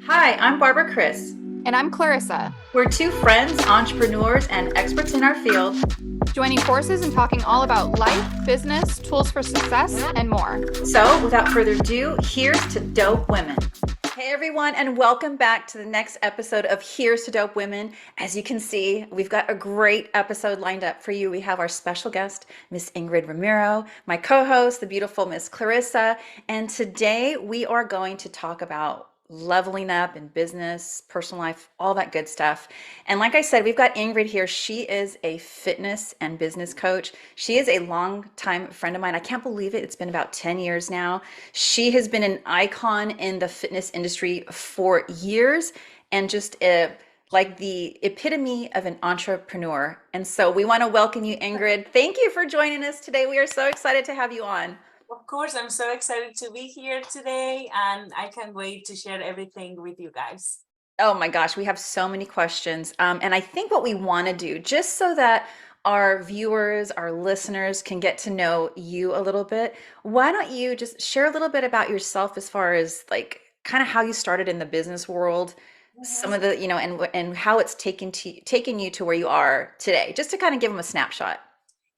Hi, I'm Barbara Chris. And I'm Clarissa, We're two friends, entrepreneurs, and experts in our field. joining forces and talking all about life, business, tools for success, and more. So, without further ado, here's to Dope Women. Hey everyone, and welcome back to the next episode of Here's to Dope Women. As you can see, we've got a great episode lined up for you. We have our special guest, Miss Ingrid Romero, my co-host, the beautiful Miss Clarissa, and today we are going to talk about leveling up in business, personal life, all that good stuff. And like I said, we've got Ingrid here. She is a fitness and business coach. She is a long-time friend of mine. I can't believe it. It's been about 10 years now. She has been an icon in the fitness industry for years and just like the epitome of an entrepreneur. And so we want to welcome you, Ingrid. Thank you for joining us today. We are so excited to have you on. Of course, I'm so excited to be here today, and I can't wait to share everything with you guys. Oh my gosh, we have so many questions. And I think what we want to do, just so that our viewers, our listeners can get to know you a little bit, why don't you just share a little bit about yourself as far as like kind of how you started in the business world, some of the, and how it's taken you to where you are today, just to kind of give them a snapshot.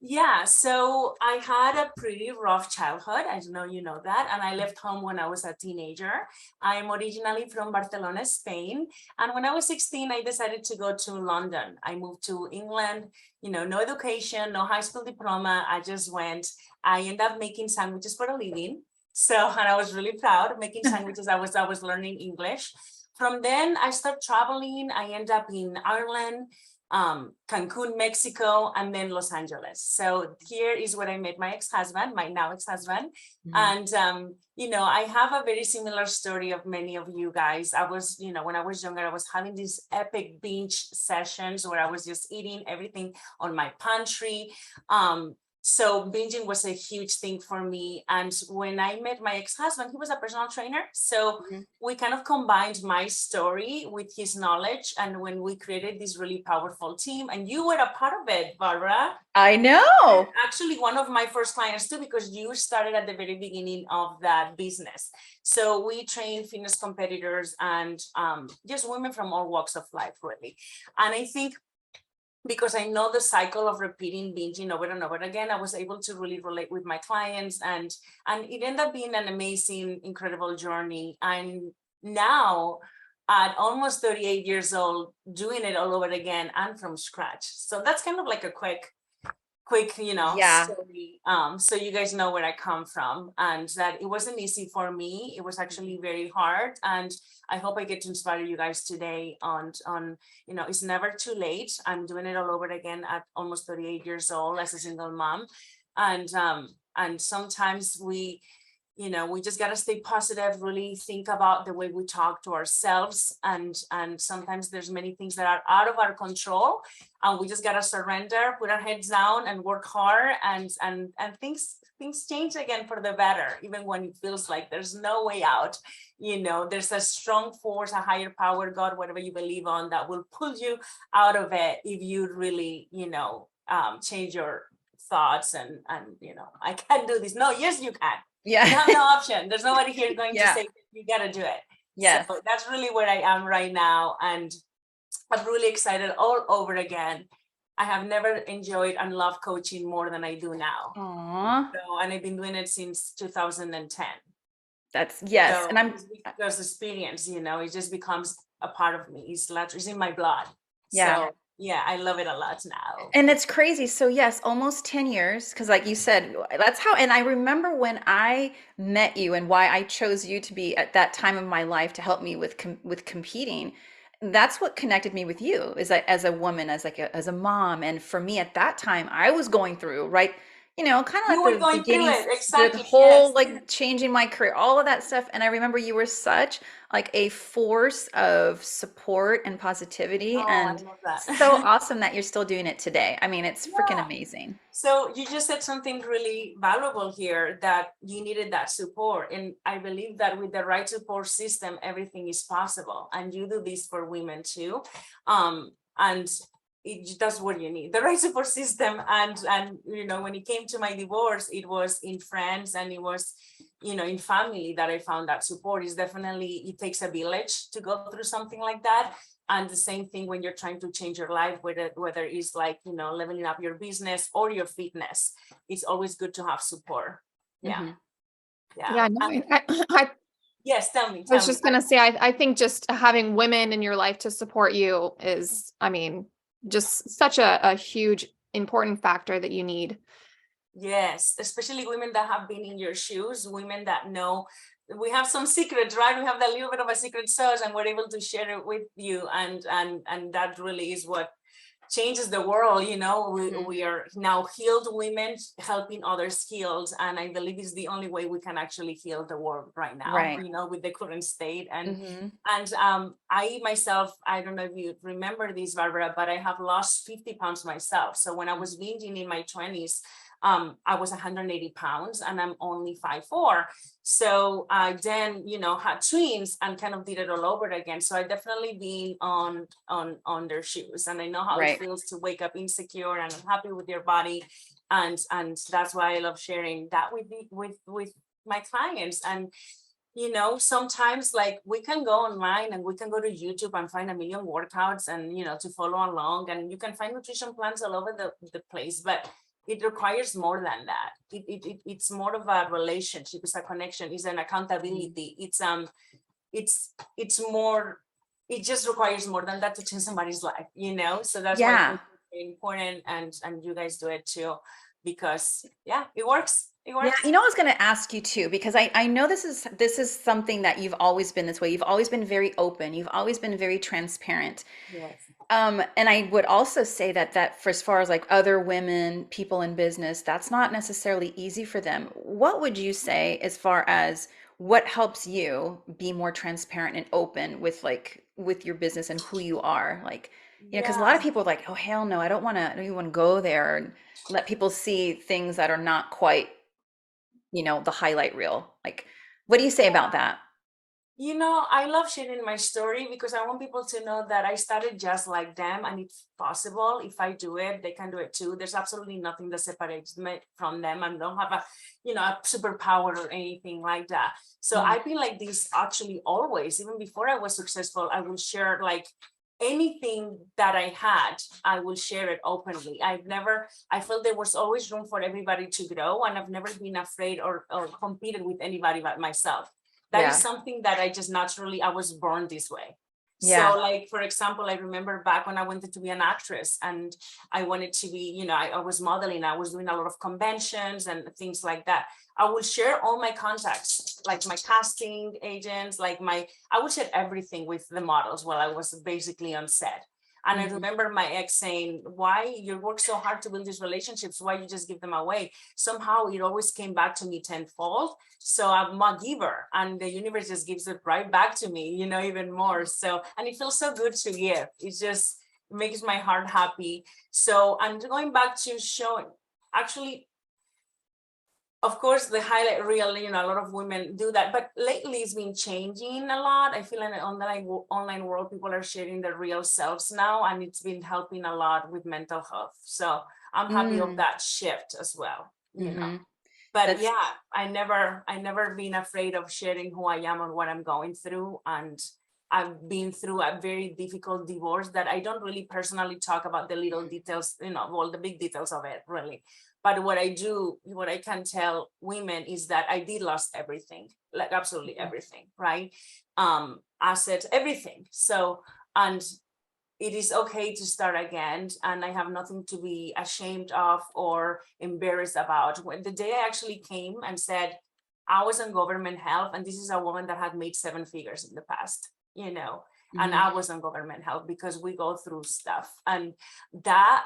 Yeah, so I had a pretty rough childhood. I know you know that. And I left home when I was a teenager. I'm originally from Barcelona, Spain. And when I was 16, I decided to go to London. I moved to England, no education, no high school diploma. I just went. I ended up making sandwiches for a living. So, and I was really proud of making sandwiches. I was learning English. From then, I started traveling. I ended up in Ireland, Cancun, Mexico, and then Los Angeles. So here is where I met my ex-husband, my now ex-husband. Mhm. And, I have a very similar story of many of you guys. I was, when I was younger, I was having these epic binge sessions where I was just eating everything on my pantry. So binging was a huge thing for me. And when I met my ex-husband, he was a personal trainer. So Mhm. we kind of combined my story with his knowledge. And when we created this really powerful team, and you were a part of it, Barbara, I know. actually one of my first clients too, because you started at the very beginning of that business. So we train fitness competitors and just women from all walks of life, really. And I think because I know the cycle of repeating binging over and over again, I was able to really relate with my clients, and it ended up being an amazing, incredible journey. And now at almost 38 years old, doing it all over again and from scratch. So that's kind of like a quick Yeah. story, so you guys know where I come from, and that it wasn't easy for me. It was actually very hard, and I hope I get to inspire you guys today on it's never too late. I'm doing it all over again at almost 38 years old as a single mom, and sometimes we just got to stay positive, really think about the way we talk to ourselves, and sometimes there's many things that are out of our control, and we just got to surrender, put our heads down, and work hard, and things change again for the better, even when it feels like there's no way out. There's a strong force, a higher power, God, whatever you believe on, that will pull you out of it if you really change your thoughts, and I can't do this. No, yes you can. You Yeah. have no option. There's nobody here going to Yeah. say you got to do it. So Yes. that's really where I am right now. And I'm really excited all over again. I have never enjoyed and loved coaching more than I do now. Aw. And I've been doing it since 2010. That's yes. And So I'm it's because experience, it just becomes a part of me. It's in my blood. yeah. So yeah, I love it a lot now. And it's crazy. So yes, almost 10 years, because like you said, that's how, and I remember when I met you and why I chose you to be at that time of my life to help me with with competing. That's what connected me with you is that as a woman, as like as a mom. And for me at that time, I was going through, right, kind of You like were the going through beginning, it. the Exactly. whole Yes. like changing my career, all of that stuff. And I remember you were such like a force of support and positivity. Oh, I And love so that. awesome that you're still doing it today. I mean, it's freaking Yeah. amazing. So you just said something really valuable here, that you needed that support. And I believe that with the right support system, everything is possible. And you do this for women too. And that's what you need, the right support system. And when it came to my divorce, it was in France, and it was in family that I found that support. Is definitely, it takes a village to go through something like that. And the same thing when you're trying to change your life, whether it's like, leveling up your business or your fitness, it's always good to have support. Yeah. Yeah, no, I Yes, tell me. was just gonna say, I think just having women in your life to support you is, I mean, just such a huge important factor that you need. Yes, especially women that have been in your shoes, women that know we have some secrets, right? We have that little bit of a secret sauce, and we're able to share it with you, and that really is what changes the world. We are now healed women helping others healed, and I believe it's the only way we can actually heal the world right now. Right. With the current state. And I myself, I don't know if you remember this, Barbara, but I have lost 50 pounds myself. So when I was binging in my 20s, I was 180 pounds and I'm only 5'4". So I then, had twins and kind of did it all over again. So I definitely been on their shoes, and I know how it feels to wake up insecure and unhappy with your body. And that's why I love sharing that with my clients. And sometimes like we can go online and we can go to YouTube and find a million workouts and, to follow along, and you can find nutrition plans all over the place, but it requires more than that. It's more of a relationship. It's a connection. It's an accountability. It's more. It just requires more than that to change somebody's life. So that's why I think it's very important, and you guys do it too, because it works. It works. Yeah, I was going to ask you too, because I know this is something that you've always been this way. You've always been very open. You've always been very transparent. Yes. And I would also say that for as far as like other women, people in business, that's not necessarily easy for them. What would you say as far as what helps you be more transparent and open with your business and who you are? Like, because a lot of people are like, oh hell no, I don't even want to go there and let people see things that are not quite, the highlight reel. Like, what do you say about that? I love sharing my story because I want people to know that I started just like them, and it's possible. If I do it, they can do it too. There's absolutely nothing that separates me from them. I don't have a superpower or anything like that. So I've been like this actually always. Even before I was successful, I will share like anything that I had, I will share it openly. I felt there was always room for everybody to grow, and I've never been afraid or competed with anybody but myself. That is something that I was born this way. So like, for example, I remember back when I wanted to be an actress and I wanted to be, I was modeling, I was doing a lot of conventions and things like that. I would share all my contacts, like my casting agents, I would share everything with the models while I was basically on set. And I remember my ex saying, why you work so hard to build these relationships? Why you just give them away? Somehow it always came back to me tenfold. So I'm a giver, and the universe just gives it right back to me, even more. So, and it feels so good to give. It just makes my heart happy. So, and going back to showing, actually, of course, the highlight reel, a lot of women do that, but lately it's been changing a lot. I feel in the online world, people are sharing their real selves now, and it's been helping a lot with mental health. So I'm happy of that shift as well, But I never been afraid of sharing who I am and what I'm going through. And I've been through a very difficult divorce that I don't really personally talk about the little details, the big details of it, really. But what I can tell women is that I did lost everything, like absolutely everything, right? Assets, everything. So, and it is okay to start again, and I have nothing to be ashamed of or embarrassed about. When the day I actually came and said I was on government help, and this is a woman that had made 7 figures in the past, and I was on government help because we go through stuff, and that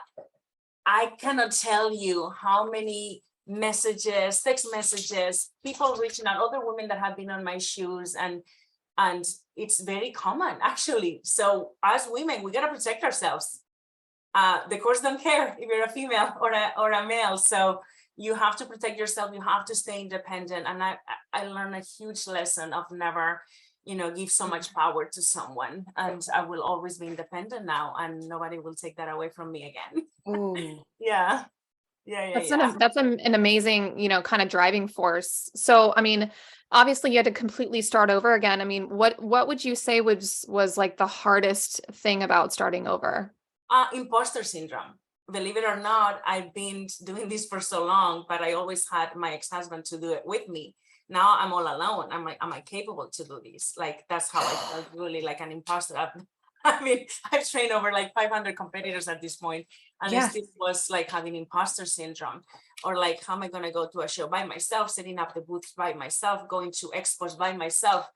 I cannot tell you how many messages, text messages, people reaching out, other women that have been on my shoes, and it's very common actually. So as women, we gotta protect ourselves. The course don't care if you're a female or a male. So you have to protect yourself. You have to stay independent. And I learned a huge lesson of never, give so much power to someone. And I will always be independent now, and nobody will take that away from me again. Ooh. Yeah. Yeah. That's an amazing, kind of driving force. So, I mean, obviously you had to completely start over again. I mean, what would you say was like the hardest thing about starting over? Imposter syndrome. Believe it or not, I've been doing this for so long, but I always had my ex-husband to do it with me. Now I'm all alone. I'm like, am I capable to do this? Like, that's how I felt, really like an imposter. I mean, I've trained over like 500 competitors at this point, and it Yeah. still was like having imposter syndrome, or like, how am I going to go to a show by myself, setting up the booths by myself, going to expos by myself?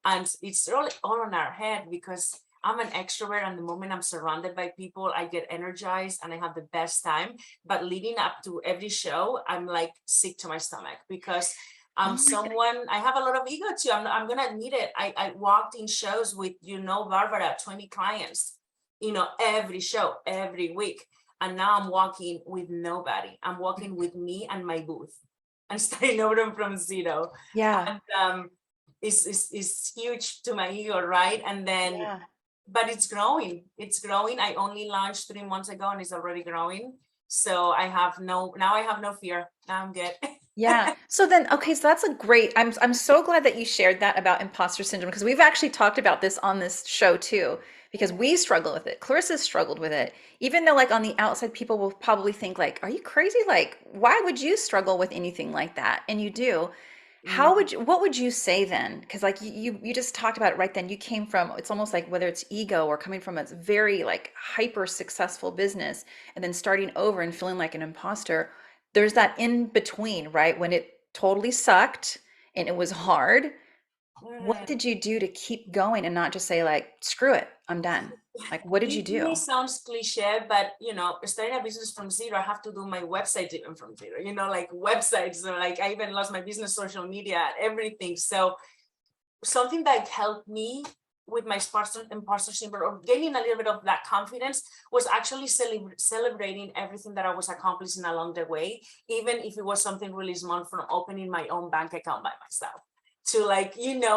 And it's really all on our head, because I'm an extrovert, and the moment I'm surrounded by people, I get energized and I have the best time. But leading up to every show, I'm like sick to my stomach, because Oh my God. I have a lot of ego too. I'm gonna admit it. I walked in shows with, Barbara, 20 clients, every show, every week. And now I'm walking with nobody. I'm walking with me and my booth, and starting over from zero. Yeah. And is huge to my ego, right? And then, Yeah. but it's growing. It's growing. I only launched 3 months ago, and it's already growing. So now I have no fear. Now I'm good. Yeah. So then, okay, so that's a great, I'm so glad that you shared that about imposter syndrome, because we've actually talked about this on this show too, because we struggle with it. Clarissa's struggled with it. Even though like on the outside people will probably think like, are you crazy? Like, why would you struggle with anything like that? And you do. What would you say then? Because like you just talked about it right then. You came from, it's almost like whether it's ego or coming from a very like hyper successful business and then starting over and feeling like an imposter. There's that in between, right? When it totally sucked and it was hard. What Mhm. did you do to keep going and not just say like, screw it, I'm done? Like, what did you It may do? sounds cliche, but starting a business from zero, I have to do my website even from zero. Like websites, like I even lost my business, social media, everything. So something that helped me with my imposter syndrome, or gaining a little bit of that confidence, was actually celebrating everything that I was accomplishing along the way, even if it was something really small, from opening my own bank account by myself to like,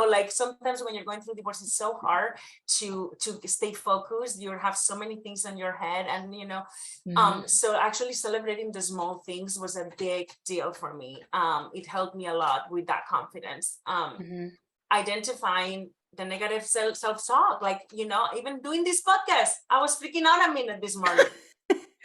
like sometimes when you're going through divorce, it's so hard to stay focused. You have so many things in your head, and Mhm. so actually celebrating the small things was a big deal for me. It helped me a lot with that confidence. Mhm. Identifying the negative self-talk, like, even doing this podcast, I was freaking out a minute this morning.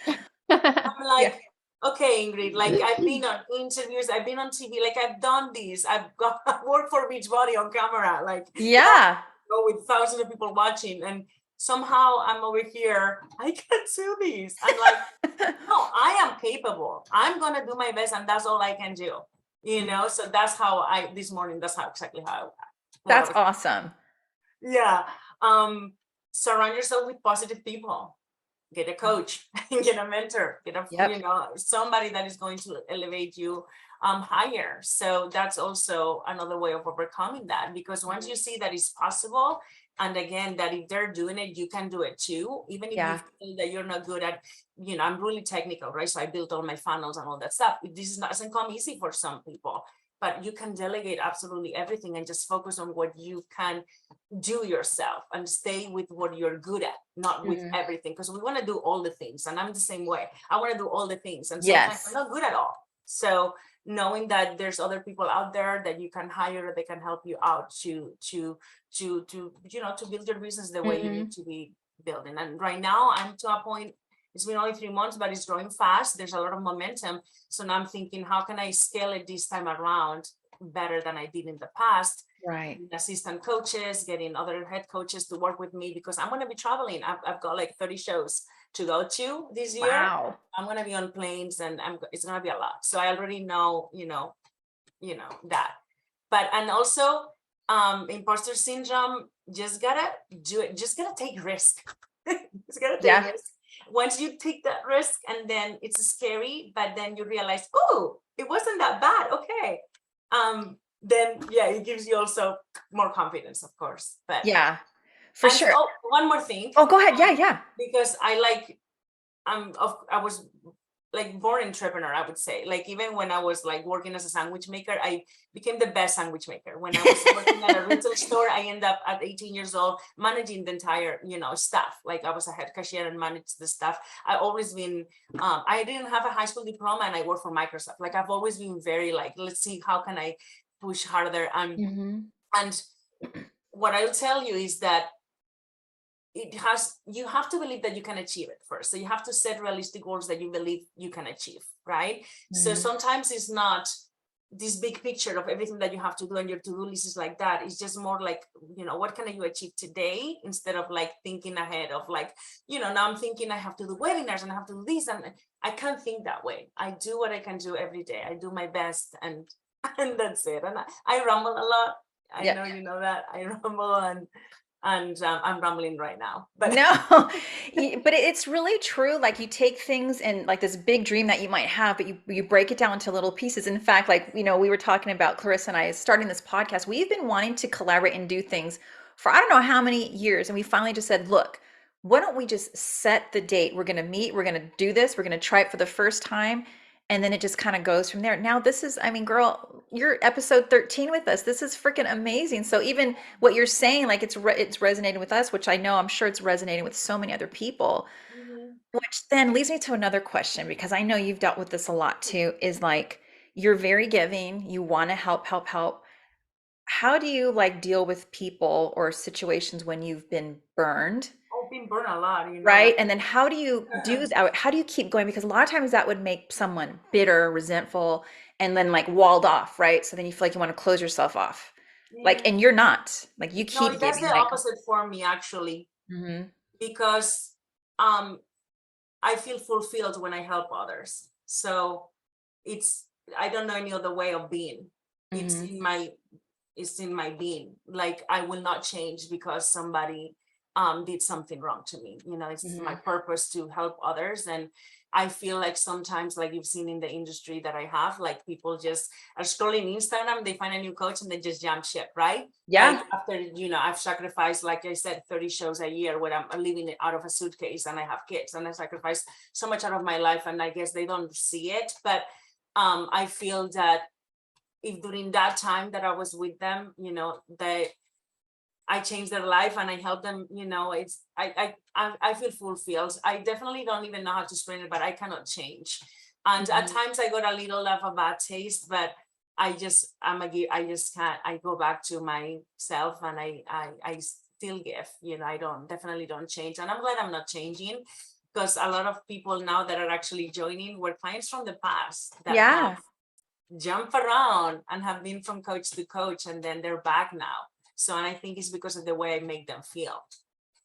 I'm Yeah. like, okay, Ingrid, like I've been on interviews, I've been on TV, like I've done this, I've got I work for Beachbody on camera, like Yeah. with thousands of people watching, and somehow I'm over here, I can't do this. I'm like, no, I am capable. I'm gonna do my best, and that's all I can do. So that's how this morning, that's how exactly how what I That's was. awesome. Yeah. Surround yourself with positive people. Get a coach, get a mentor, get Yep. somebody that is going to elevate you higher. So that's also another way of overcoming that, because once you see that it's possible, and again, that if they're doing it, you can do it too, even if you Yeah. feel that you're not good at, I'm really technical, right? So I built all my funnels and all that stuff. This is not, doesn't come easy for some people, but you can delegate absolutely everything and just focus on what you can do yourself, and stay with what you're good at, not with Mhm. everything, because we want to do all the things, and I'm the same way. I want to do all the things, and sometimes I'm Yes. not good at all. So knowing that there's other people out there that you can hire, they can help you out to build your business the way you need Mhm. to be building. And right now I'm to a point, it's been only 3 months, but it's growing fast, there's a lot of momentum. So now I'm thinking, how can I scale it this time around better than I did in the past? Right. Assistant coaches, getting other head coaches to work with me, because I'm going to be traveling. I've got like 30 shows to go to this year. Wow. I'm going to be on planes, and it's going to be a lot. So I already know, that. But, and also, imposter syndrome, just gotta do it. Just gotta take risk. Just gotta take Yeah. risk. Once you take that risk, and then it's scary, but then you realize, oh, it wasn't that bad. Okay. Then yeah, it gives you also more confidence, of course. But, Yeah. For and sure. one more thing, Oh, go ahead. Yeah, yeah. because I like, I was like born entrepreneur, I would say. Like even when I was like working as a sandwich maker, I became the best sandwich maker. When I was working at a retail store, I ended up at 18 years old managing the entire, staff. Like I was a head cashier and managed the staff. I always been, I didn't have a high school diploma and I worked for Microsoft. Like I've always been very like, let's see, how can I push harder? And what I'll tell you is that you have to believe that you can achieve it first. So you have to set realistic goals that you believe you can achieve, right? So sometimes it's not this big picture of everything that you have to do and your to-do list is like that. It's just more like, what can you achieve today, instead of like thinking ahead of like, now I'm thinking I have to do webinars and I have to do this, and I can't think that way. I do what I can do every day. I do my best, and that's it. And I rumble a lot. I know you know that I rumble, and I'm rambling right now, but no, but it's really true. Like you take things and like this big dream that you might have, but you break it down into little pieces. In fact, like, we were talking about, Clarissa and I, starting this podcast, we've been wanting to collaborate and do things for I don't know how many years. And we finally just said, look, why don't we just set the date? We're going to meet, we're going to do this, we're going to try it for the first time. And then it just kind of goes from there. Now, this is, I mean, girl, you're episode 13 with us. This is freaking amazing. So even what you're saying, like it's resonating with us, which I know, I'm sure it's resonating with so many other people, which then leads me to another question, because I know you've dealt with this a lot too, is like, you're very giving, you want to help, help, help. How do you like deal with people or situations when you've been burned? I've been burned a lot, Right. And then how do you do that? How do you keep going? Because a lot of times that would make someone bitter, resentful, and then like walled off, right? So then you feel like you want to close yourself off. Like, and you're not. Like you No, keep that's giving, the like, opposite for me, actually, mhm, because um I feel fulfilled when I help others. So it's, I don't know any other way of being. It's mhm, in my, being. Like I will not change because somebody did something wrong to me. It's my mhm. purpose to help others. And I feel like sometimes, like you've seen in the industry that I have, like people just are scrolling Instagram, they find a new coach and they just jump ship, right? Like Yeah. after, I've sacrificed, like I said, 30 shows a year when I'm living it out of a suitcase and I have kids, and I sacrifice so much out of my life, and I guess they don't see it. But I feel that if during that time that I was with them, I changed their life and I helped them, it's, I feel fulfilled. I definitely don't even know how to explain it, but I cannot change. And at Mhm. times I got a little of a bad taste, but I just, I just can't, I go back to myself, and I still give, definitely don't change. And I'm glad I'm not changing, because a lot of people now that are actually joining were clients from the past that have Yeah. jump around and have been from coach to coach, and then they're back now. So, and I think it's because of the way I make them feel.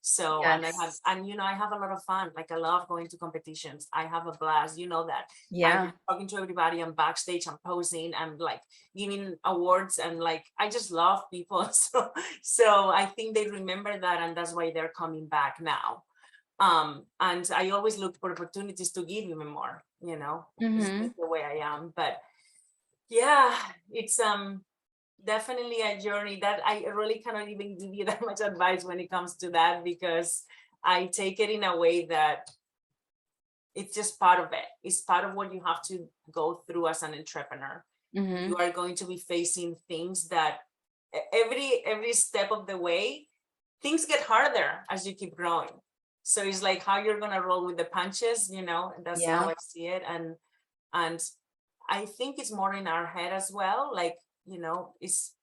So, and Yes. I have a lot of fun. Like I love going to competitions. I have a blast. That I Yeah. love talking to everybody. I'm backstage, I'm posing, I'm like giving awards, and like I just love people. So I think they remember that, and that's why they're coming back now. And I always look for opportunities to give even more. It's Mhm. just the way I am. But yeah, it's definitely a journey that I really cannot even give you that much advice when it comes to that, because I take it in a way that it's just part of it. It's part of what you have to go through as an entrepreneur. You Mhm. are going to be facing things that every step of the way, things get harder as you keep growing. So it's like how you're gonna roll with the punches, and that's how Yeah. I see it. And I think it's more in our head as well. Like, it's,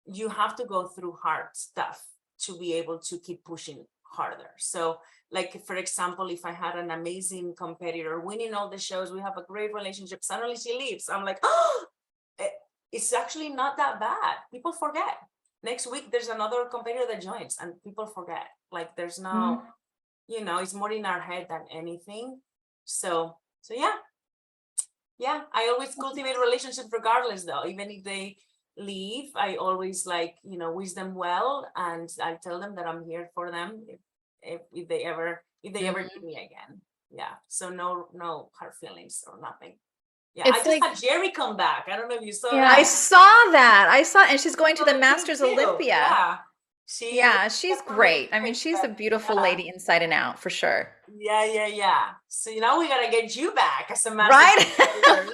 you have to go through hard stuff to be able to keep pushing harder. So like, for example, if I had an amazing competitor winning all the shows, we have a great relationship, suddenly she leaves, I'm like, oh, it's actually not that bad. People forget. Next week there's another competitor that joins and people forget. Like there's no, Mhm. it's more in our head than anything. So yeah, I always cultivate relationships regardless, though. Even if they leave, I always like, wish them well, and I tell them that I'm here for them if they ever need Mhm. me again. Yeah. So no hard feelings or nothing. Yeah, I It's just like, had Jerry come back. I don't know if you saw yeah. I that. saw that. I saw, and she's going to the So cute Masters too. Olympia. Yeah. She was Yeah, she's definitely great. I mean, she's a but beautiful lady inside and out for sure. yeah. So now we gotta get you back as a massage Right? trainer.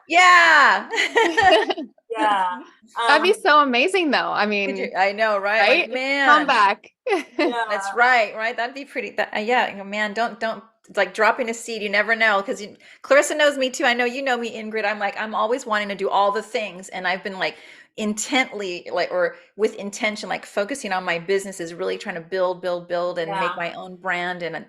Yeah. Yeah. Yeah. That'd be Um, so amazing though. I Could you? mean, I know, right? Like, right? Come man, back. that's yeah. right, right? That'd be pretty. That, yeah, man, don't. It's like dropping a seed. You never know because Clarissa knows me too. I know you know me, Ingrid. I'm always wanting to do all the things, and I've been like intently, like or with intention, like focusing on my business is really trying to build, and make Yeah. my own brand, and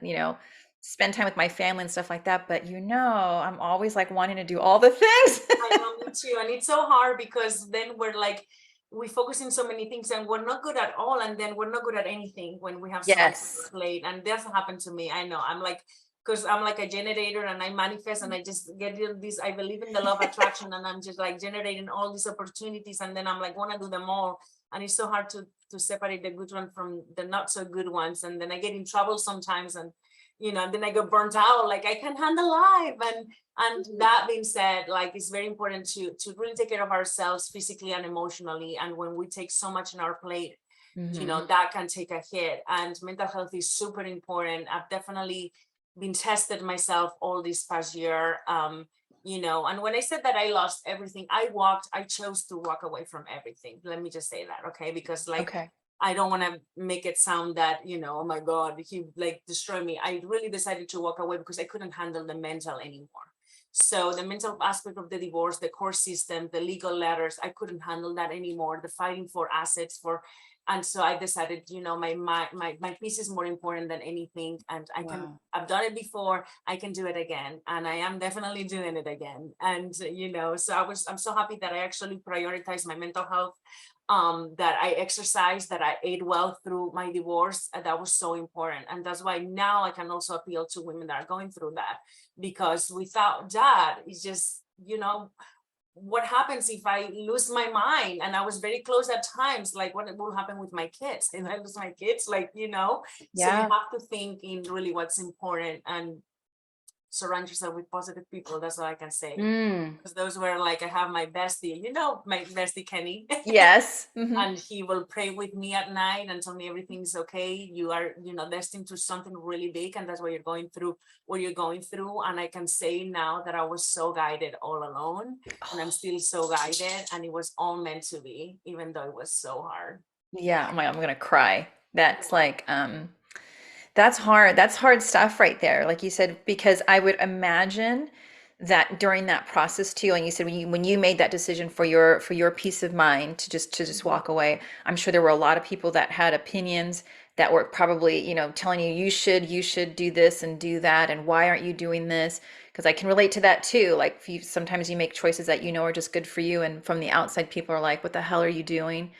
spend time with my family and stuff like that. But I'm always like wanting to do all the things. I know, me too. And it's so hard because then we're like, we focus in so many things and we're not good at all. And then we're not good at anything when we have so much on Yes. our plate. And that's happened to me. I know. I'm like, because I'm like a generator and I manifest and I just get this. I believe in the law of attraction and I'm just like generating all these opportunities. And then I'm like, want to do them all. And it's so hard to separate the good one from the not so good ones. And then I get in trouble sometimes and then I get burnt out, like I can't handle life. And that being said, like it's very important to really take care of ourselves physically and emotionally. And when we take so much on our plate, Hmm. that can take a hit. And mental health is super important. I've definitely been tested myself all this past year. And when I said that I lost everything, I chose to walk away from everything. Let me just say that, okay? Because like Okay. I don't want to make it sound that, oh my God, he like destroyed me. I really decided to walk away because I couldn't handle the mental anymore. So the mental aspect of the divorce, the court system, the legal letters, I couldn't handle that anymore. The fighting for assets and so I decided, my peace is more important than anything. And Wow. I've done it before, I can do it again. And I am definitely doing it again. And, so I'm so happy that I actually prioritized my mental health, that I exercised, that I ate well through my divorce. And that was so important. And that's why now I can also appeal to women that are going through that, because without that, it's just, what happens if I lose my mind? And I was very close at times, like what will happen with my kids if I lose my kids, so you Yeah. have to think in really what's important and surround yourself with positive people. That's all I can say. Mm. Because those were like, I have my bestie, my bestie Kenny. Yes. Hmm. And he will pray with me at night and tell me everything's okay. You are, destined to something really big, and that's what you're going through, And I can say now that I was so guided all alone, and I'm still so guided, and it was all meant to be, even though it was so hard. Yeah. Oh my, I'm gonna cry. That's like, that's hard. That's hard stuff right there. Like you said, because I would imagine that during that process too, and you said when you made that decision for your peace of mind to just walk away, I'm sure there were a lot of people that had opinions that were probably, telling you you should do this and do that, and why aren't you doing this? Because I can relate to that too. Like if you sometimes you make choices that are just good for you, and from the outside people are like, what the hell are you doing?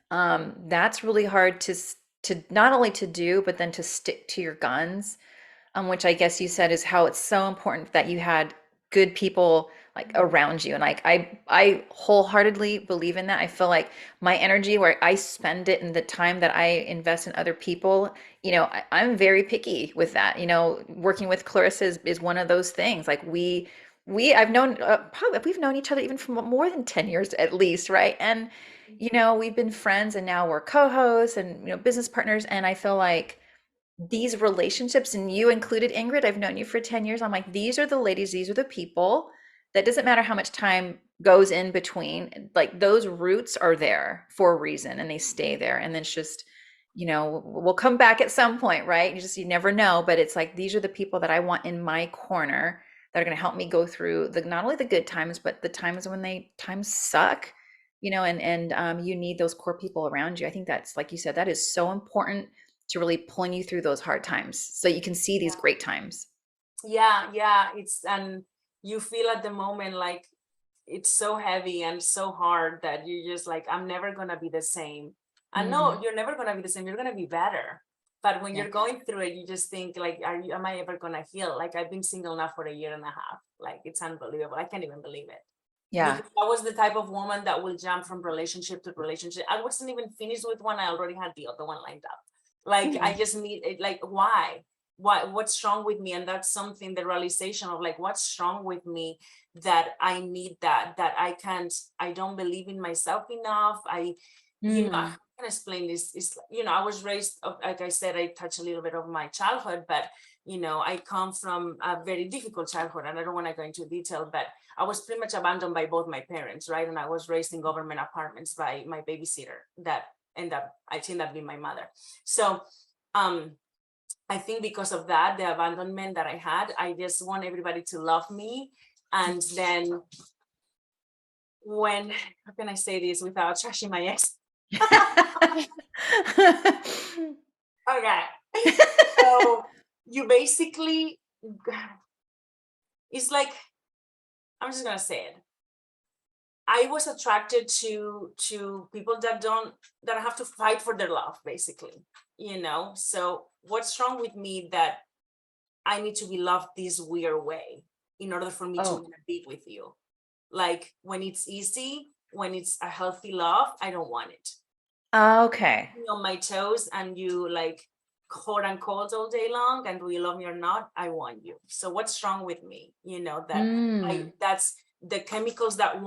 That's really hard to not only to do, but then to stick to your guns, which I guess you said is how it's so important that you had good people like around you. And like I wholeheartedly believe in that. I feel like my energy where I spend it and the time that I invest in other people, I'm very picky with that. Working with Clarissa is one of those things. Like I've known probably we've known each other even for more than 10 years at least, right? And we've been friends and now we're co-hosts and business partners. And I feel like these relationships, and you included, Ingrid, I've known you for 10 years. I'm like, these are the ladies, these are the people that doesn't matter how much time goes in between, like those roots are there for a reason and they stay there. And then it's just, we'll come back at some point, right? You never know, but it's like, these are the people that I want in my corner that are going to help me go through not only the good times, but the times when times suck, and you need those core people around you. I think that's, like you said, that is so important to really pulling you through those hard times so you can see these great times. Yeah, and you feel at the moment like it's so heavy and so hard that you're just like, I'm never gonna be the same. And Mhm. no, you're never gonna be the same, you're gonna be better. But when Yeah. you're going through it, you just think like, am I ever gonna heal? Like I've been single now for a year and a half. Like it's unbelievable. I can't even believe it. Yeah. Because I was the type of woman that will jump from relationship to relationship. I wasn't even finished with one. I already had the other one lined up. Like I Hmm. just need it. Like why? What's wrong with me? And that's something, the realization of like, what's wrong with me that I need that I don't believe in myself enough. how Mm. can I explain this? It's, I was raised, like I said, I touched a little bit of my childhood, but, I come from a very difficult childhood, and I don't want to go into detail, but I was pretty much abandoned by both my parents, right? And I was raised in government apartments by my babysitter that I think that being my mother. So, I think because of that, the abandonment that I had, I just want everybody to love me. And then how can I say this without trashing my ex? Okay. So you basically, it's like, I'm just gonna say it. I was attracted to people that have to fight for their love, basically. So what's wrong with me that I need to be loved this weird way in order for me to Oh, want to be with you? Like when it's easy, when it's a healthy love, I don't want it. okay. On my toes and you like hot and cold all day long, and do you love me or not, I want you. So what's wrong with me? Mm. That's the chemicals that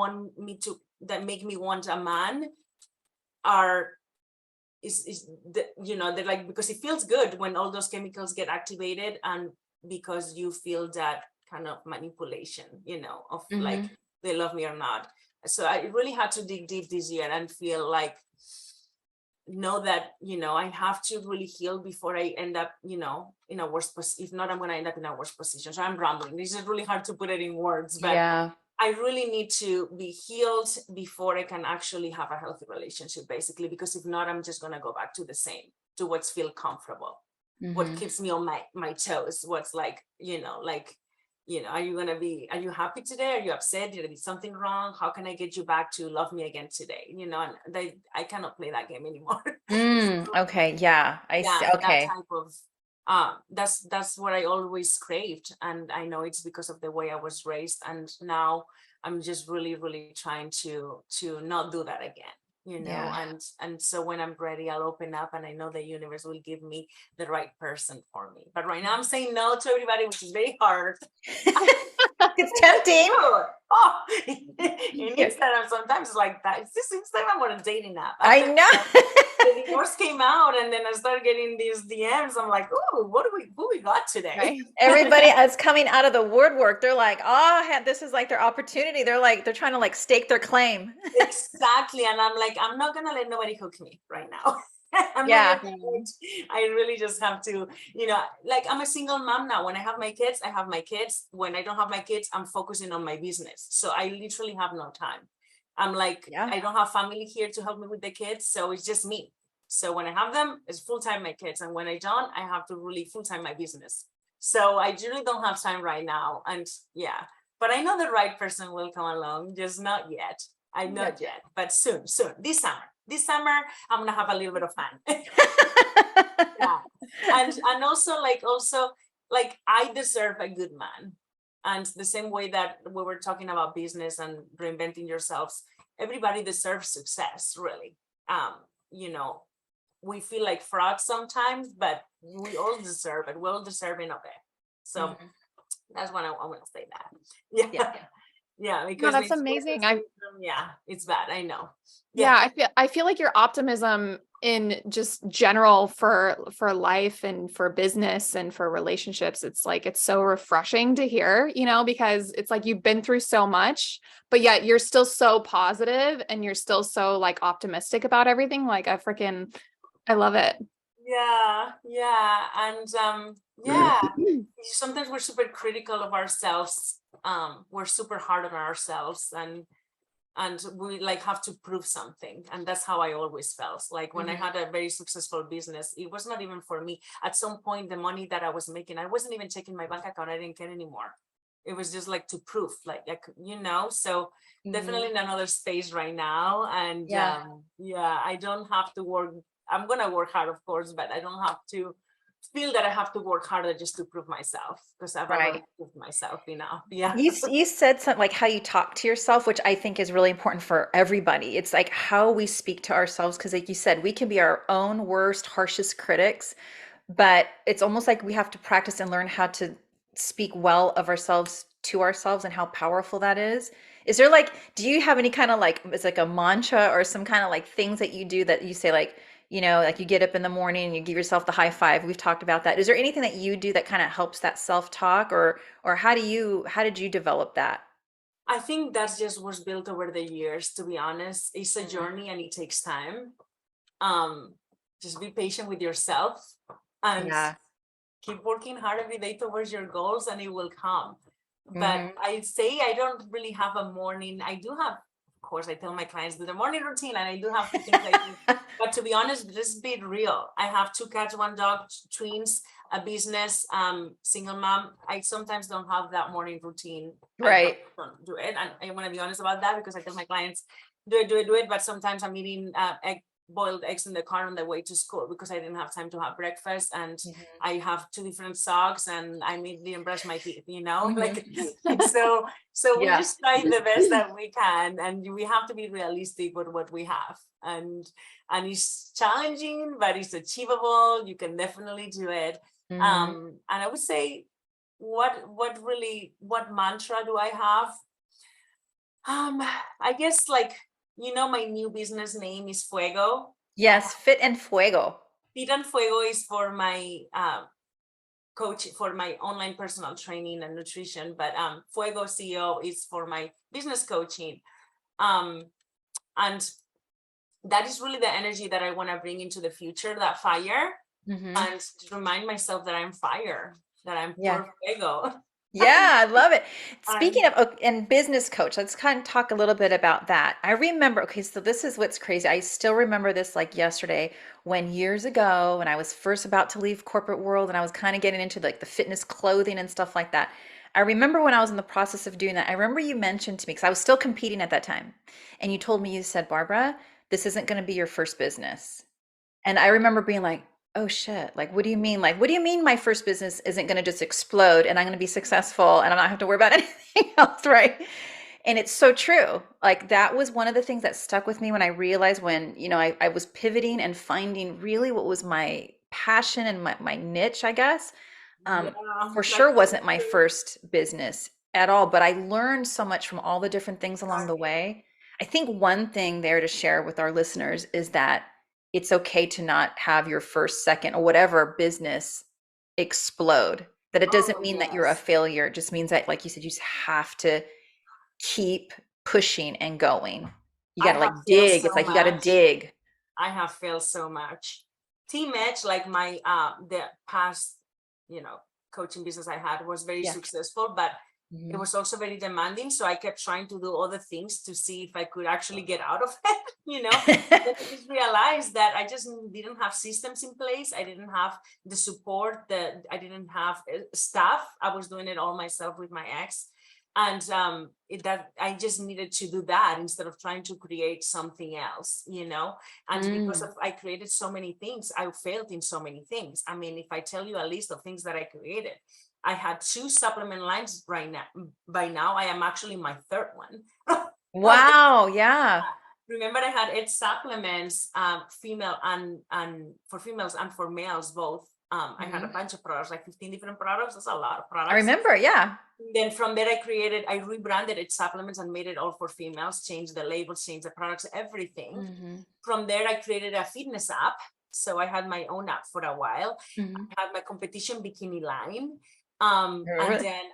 make me want a man are they're like, because it feels good when all those chemicals get activated, and because you feel that kind of manipulation, of like Mm-hmm. they love me or not. So I really had to dig deep this year and feel like, know that I have to really heal before I end up in a worse position. If not, I'm going to end up in a worse position. So I'm rambling. This is really hard to put it in words, but Yeah. I really need to be healed before I can actually have a healthy relationship, basically, because if not, I'm just going to go back to the same, to what's feel comfortable, what Mm-hmm. keeps me on my toes, what's like, are you happy today? Are you upset? Did I do something wrong? How can I get you back to love me again today? And I cannot play that game anymore. Mm. So, Okay. Yeah. I see. yeah, that Okay. type of that's what I always craved. And I know it's because of the way I was raised. And now I'm just really, really trying to not do that again. Yeah. And so when I'm ready, I'll open up, and I know the universe will give me the right person for me. But right now I'm saying no to everybody, which is very hard. It's tempting. Oh, in Yeah. Instagram sometimes it's like that. It's just Instagram or a dating app. I After the know. divorce came out, and then I started getting these DMs. I'm like, oh, who we got today? Right. Everybody is coming out of the woodwork. They're like, oh, this is like their opportunity. They're trying to like stake their claim. Exactly. And I'm like, I'm not gonna let nobody hook me right now. I'm not Yeah. gonna do it. I really just have to, like I'm a single mom now. When I have my kids, I have my kids. When I don't have my kids, I'm focusing on my business. So I literally have no time. I'm like, Yeah. I don't have family here to help me with the kids. So it's just me. So when I have them, it's full-time my kids. And when I don't, I have to really full-time my business. So I really don't have time right now. And yeah, but I know the right person will come along, just not yet. I'm Yeah. not yet, but soon, this summer, I'm gonna have a little bit of fun. Yeah. And also I deserve a good man. And the same way that we were talking about business and reinventing yourselves, everybody deserves success, really. You know, we feel like frauds sometimes, but we all deserve it. We all deserving of it. So Mhm. that's what I want to say that. Yeah. Yeah. Yeah, No, because that's it's amazing. yeah, it's bad. I know. Yeah, Yeah. I feel like your optimism in just general for life and for business and for relationships, it's like it's so refreshing to hear, because it's like you've been through so much, but yet you're still so positive and you're still so like optimistic about everything. Like I love it. Yeah. And yeah, sometimes we're super critical of ourselves. We're super hard on ourselves, and we like have to prove something. And that's how I always felt. Like when I Mhm. had a very successful business, it was not even for me. At some point, the money that I was making, I wasn't even checking my bank account. I didn't care anymore. It was just like to prove, so definitely Mhm. in another space right now. And Yeah. yeah, I don't have to work. I'm gonna work hard, of course, but I don't have to feel that I have to work harder just to prove myself, because I've already Right. proved myself enough. Yeah. You said something like how you talk to yourself, which I think is really important for everybody. It's like how we speak to ourselves, because like you said, we can be our own worst, harshest critics, but it's almost like we have to practice and learn how to speak well of ourselves to ourselves and how powerful that is. Is there like, do you have any kind of like, it's like a mantra or some kind of like things that you do that you say like, like you get up in the morning and you give yourself the high five. We've talked about that. Is there anything that you do that kind of helps that self-talk or how did you develop that? I think that's just was built over the years, to be honest. It's a Mhm. journey and it takes time. Um, just be patient with yourself and Yeah. keep working hard every day towards your goals and it will come. But Hmm. I say I don't really have a morning. I do have, of course, I tell my clients do the morning routine and I do have things I do. But to be honest, just be real. I have 2 cats, 1 dog, twins, a business, single mom. I sometimes don't have that morning routine. I Right. don't do it. And I want to be honest about that because I tell my clients, do it. But sometimes I'm eating boiled eggs in the car on the way to school because I didn't have time to have breakfast and Hmm. I have 2 different socks and I didn't brush my teeth, Hmm. like so we Yeah. just try the best that we can and we have to be realistic with what we have. And it's challenging, but it's achievable. You can definitely do it. Hmm. And I would say what mantra do I have? I guess like my new business name is Fuego. Yes, Fit and Fuego. Fit and Fuego is for my coach for my online personal training and nutrition, but Fuego CEO is for my business coaching. Um, and that is really the energy that I want to bring into the future, that fire, Hmm. and to remind myself that I'm fire, that I'm Yeah. pure Fuego. Yeah, I love it. and Speaking of, and business coach, let's kind of talk a little bit about that. I remember, okay, so this is what's crazy. I still remember this like yesterday when years ago, when I was first about to leave corporate world and I was kind of getting into like the fitness clothing and stuff like that. I remember when I was in the process of doing that, I remember you mentioned to me, because I was still competing at that time, and you told me, you said, Barbara, this isn't going to be your first business. And I remember being like, oh shit, like, what do you mean? Like, what do you mean my first business isn't going to just explode and I'm going to be successful and I'm not have to worry about anything else, right? And it's so true. Like, that was one of the things that stuck with me when I realized when, I was pivoting and finding really what was my passion and my niche, I guess. yeah, For that's sure so wasn't my true. first business at all, but I learned so much from all the different things along the way. I think one thing there to share with our listeners is that it's okay to not have your first, second, or whatever business explode. That it doesn't Oh mean that you're a yes, failure. It just means that, like you said, you just have to keep pushing and going. You I got to have like failed dig. It's so like you got to much. dig. I have failed so much. Team Edge, like my the past, you know, coaching business I had was very Yeah. successful, but it Mhm. was also very demanding. So I kept trying to do other things to see if I could actually get out of it. Then I just realized that I just didn't have systems in place. I didn't have the support, that I didn't have staff. I was doing it all myself with my ex. And that I just needed to do that instead of trying to create something else. And because Mm. of I created so many things, I failed in so many things. I mean, if I tell you a list of things that I created, I had 2 supplement lines right now. By now, I am actually my third one. Wow. Yeah. Remember, I had 8 supplements, female and for females and for males both. I had a Mhm. bunch of products, like 15 different products. That's a lot of I products. remember. Yeah. Then from there, I rebranded it supplements and made it all for females, changed the labels, changed the products, everything. Hmm. From there, I created a fitness app. So I had my own app for a while. Hmm. I had my competition bikini line. And Really? then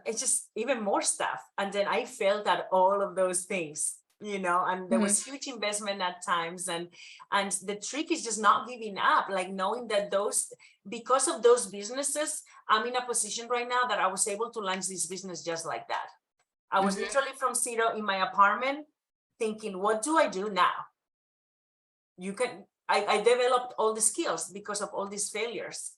it's just even more stuff. And then I failed at all of those things, and there Mhm. was huge investment at times. And the trick is just not giving up, like knowing that because of those businesses, I'm in a position right now that I was able to launch this business just like that. I was Mhm. literally from zero in my apartment thinking, what do I do now? I developed all the skills because of all these failures.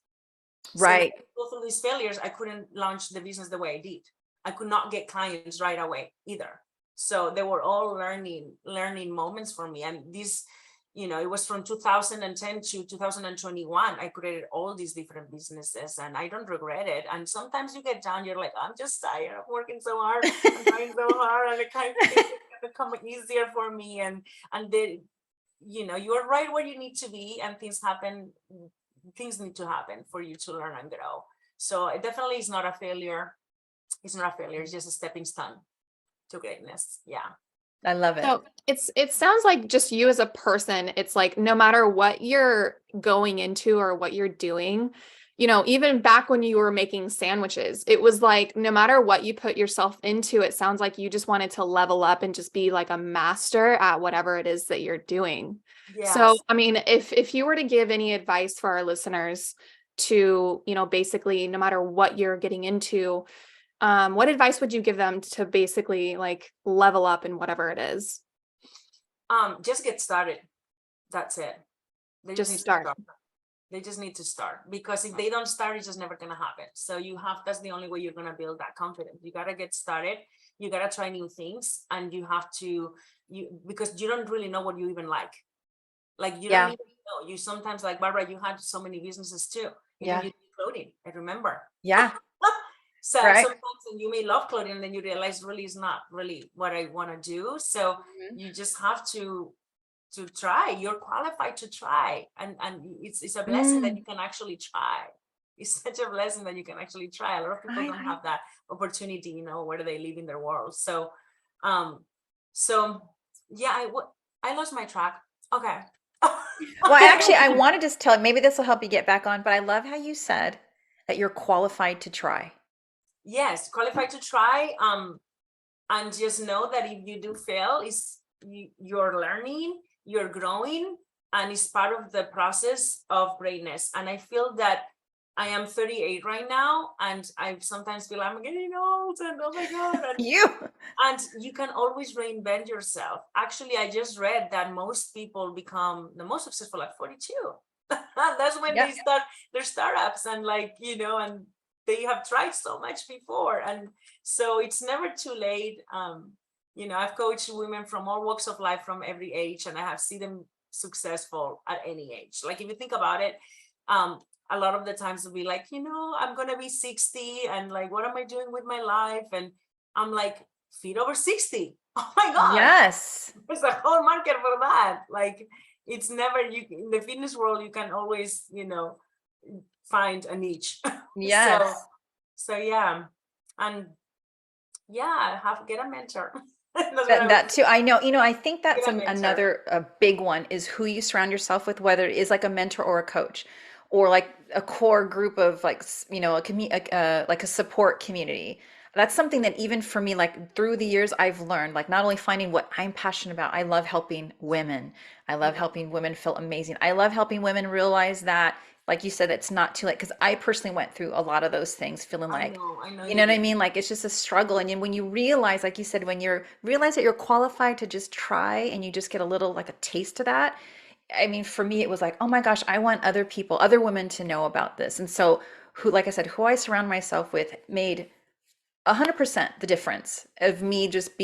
So if Right. I go through these failures, I couldn't launch the business the way I did. I could not get clients right away either. So they were all learning moments for me. And it was from 2010 to 2021. I created all these different businesses and I don't regret it. And sometimes you get down, you're like, I'm just tired. I'm working so hard. I'm trying so hard. And I kind of think it's gonna become easier for me. And then, you are right where you need to be and things need to happen for you to learn and grow. So it definitely is not a failure. It's not a failure. It's just a stepping stone. to greatness. Yeah. I love it. So it sounds like just you as a person, it's like no matter what you're going into or what you're doing, you know, even back when you were making sandwiches, it was like no matter what you put yourself into, it sounds like you just wanted to level up and just be like a master at whatever it is that you're doing. So, Yes. I mean, if you were to give any advice for our listeners to, you know, basically no matter what you're getting into, what advice would you give them to basically like level up in whatever it is? Just get started. That's it. They Just need to start. They just need to start, because if they don't start, it's just never gonna happen. So that's the only way you're gonna build that confidence. You gotta get started. You gotta try new things, and you have to, because you don't really know what you even like. Like you don't Yeah. even know. You sometimes, like Barbara, you had so many businesses too. Even Yeah. you did clothing, I remember. Yeah. So Right. sometimes when you may love clothing, and then you realize really is not really what I want to do. So Mhm. you just have to try. You're qualified to try, and it's a blessing that you can actually try. It's such a blessing that you can actually try. A lot of people don't have that opportunity, you know, where they live in their world. So so yeah, I lost my track. Okay. Well, actually, I want to just tell, maybe this will help you get back on, but I love how you said that you're qualified to try. Yes, qualified to try. And just know that if you do fail, you're learning, you're growing, and it's part of the process of greatness. And I feel that I am 38 right now, and I sometimes feel I'm getting old, and oh my God. And you can always reinvent yourself. Actually, I just read that most people become the most successful at 42. That's when Yeah. they start their startups, and like, you know, and they have tried so much before. And so it's never too late. You know, I've coached women from all walks of life, from every age, and I have seen them successful at any age. Like if you think about it, a lot of the times they'll be like, you know, I'm gonna be 60, and like, what am I doing with my life? And I'm like, feet over 60. Oh my God. Yes. There's a whole market for that. Like it's never, you in the fitness world, you can always, you know, find a niche. Yes. So yeah. And yeah, get a mentor. That's what I That would too. I know, I think say. that's Get a mentor. another a big one is who you surround yourself with, whether it is like a mentor or a coach or like a core group of like, like a support community. That's something that even for me, like through the years, I've learned, like not only finding what I'm passionate about, I love helping women. I love Yeah, helping women feel amazing. I love helping women realize that, like you said, it's not too late. Because I personally went through a lot of those things, feeling like, I know you know you what I did. mean? Like it's just a struggle. And then when you realize, like you said, when you realize that you're qualified to just try and you just get a little like a taste of that. I mean, for me, it was like, oh my gosh, I want other people, other women to know about this. And so who, like I said, who I surround myself with made 100% the difference of me just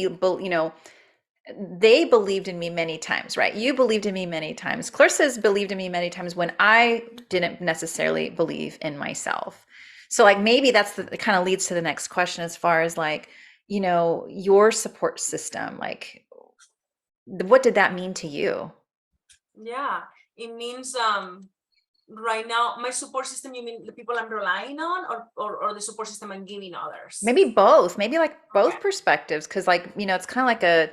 they believed in me many times, right? You believed in me many times. Clarissa's believed in me many times when I didn't necessarily believe in myself. So like maybe that's it kind of leads to the next question as far as like, your support system, like what did that mean to you? Yeah, it means right now my support system, you mean the people I'm relying on, or the support system I'm giving others? Maybe both, maybe like Okay. both perspectives, because like, it's kind of like a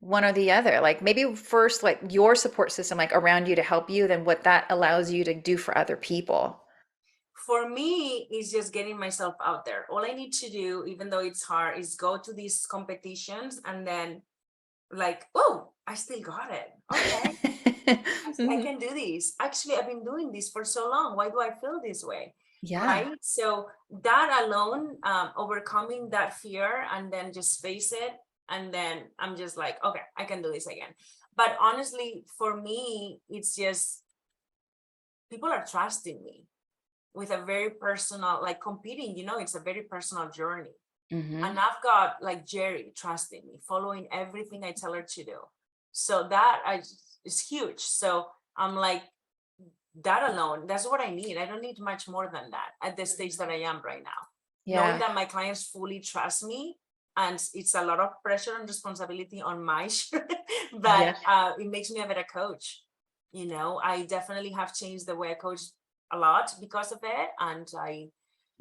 one or the other. Like maybe first like your support system like around you to help you, then what that allows you to do for other people. For me, it's just getting myself out there. All I need to do, even though it's hard, is go to these competitions, and then like, oh, I still got it. Okay, I Mhm. can do this. Actually, I've been doing this for so long. Why do I feel this way? Yeah. Right. So that alone, overcoming that fear, and then just face it. And then I'm just like, okay, I can do this again. But honestly, for me, it's just people are trusting me with a very personal, like competing, it's a very personal journey. Hmm. And I've got like Jerry trusting me, following everything I tell her to do. So is huge. So I'm like, that alone, that's what I need. I don't need much more than that at the stage that I am right now. Knowing Yeah. that my clients fully trust me, and it's a lot of pressure and responsibility on my shoulder, but Yeah. it makes me a better coach. I definitely have changed the way I coach a lot because of it, and I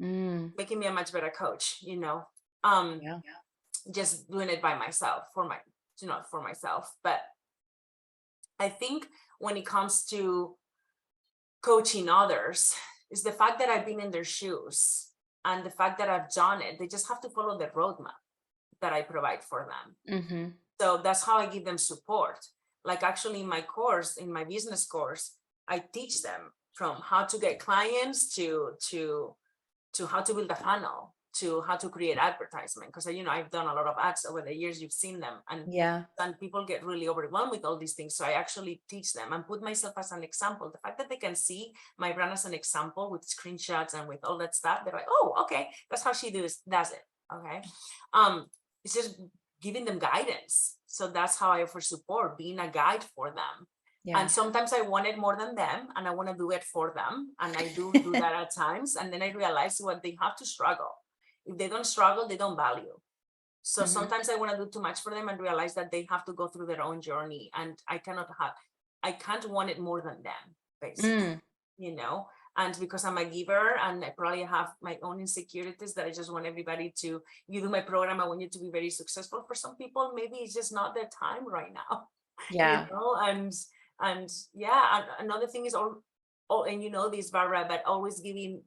Mm. making me a much better coach. Um, Yeah. just doing it by myself for myself. But I think when it comes to coaching others, is the fact that I've been in their shoes and the fact that I've done it. They just have to follow the roadmap that I provide for them. Mm-hmm. So that's how I give them support. Like actually in my course, in my business course, I teach them from how to get clients to how to build a funnel, to how to create advertisement. Because I've done a lot of ads over the years. You've seen them, and people get really overwhelmed with all these things. So I actually teach them and put myself as an example. The fact that they can see my brand as an example with screenshots and with all that stuff, they're like, oh, okay, that's how she does it. Okay, it's just giving them guidance. So that's how I offer support, being a guide for them. Yeah. And sometimes I want it more than them, and I want to do it for them. And I do that at times. And then I realize what they have to struggle. If they don't struggle, they don't value. So sometimes I want to do too much for them and realize that they have to go through their own journey. And I can't want it more than them, basically, And because I'm a giver and I probably have my own insecurities that I just want everybody to, you do my program, I want you to be very successful. For some people, maybe it's just not their time right now. Yeah. And yeah, and another thing is and you know this, Barbara, but always giving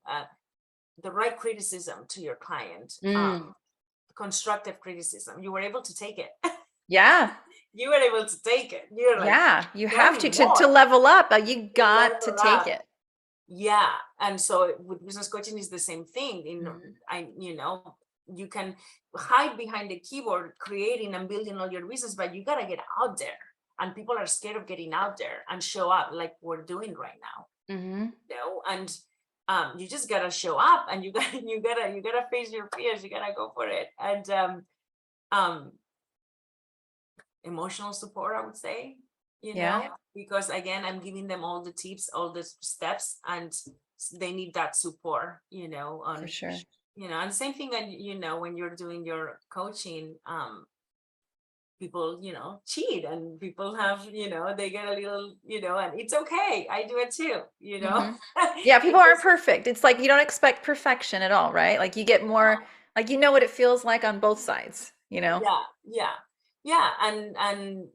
the right criticism to your client, constructive criticism. You were able to take it. Yeah. You were able to take it. You're like, yeah, you have to level up. You got to take it. Yeah. And so with business coaching is the same thing. You can hide behind the keyboard, creating and building all your business, but you got to get out there. And people are scared of getting out there and show up like we're doing right now. And you just gotta show up, and you gotta face your fears. You gotta go for it. And emotional support, I would say, because again, I'm giving them all the tips, all the steps, and they need that support, for sure. And same thing, and when you're doing your coaching, people, cheat, and people have, they get a little, and it's okay. I do it too, Yeah, people aren't perfect. It's like you don't expect perfection at all, right? Like you get more, like what it feels like on both sides, Yeah, and